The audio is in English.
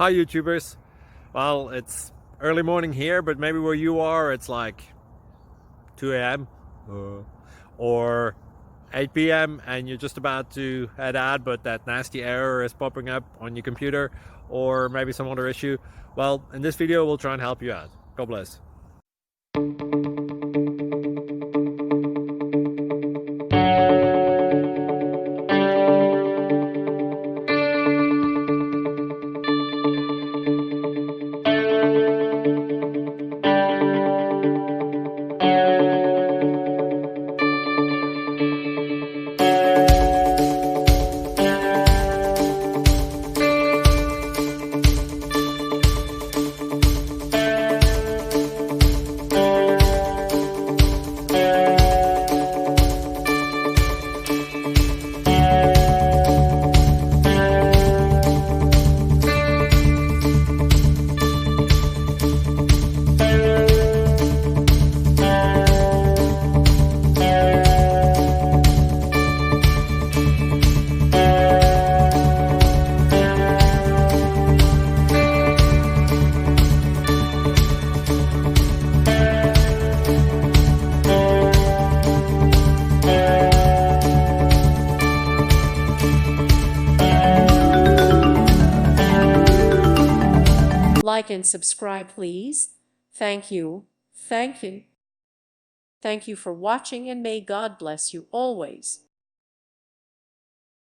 Hi YouTubers. Well, it's early morning here, but maybe where you are it's like 2 a.m. or 8 p.m. and you're just about to head out, but that nasty error is popping up on your computer, or maybe some other issue. Well, in this video we'll try and help you out. God bless. Like and subscribe, please. Thank you. Thank you. Thank you for watching, and may God bless you always.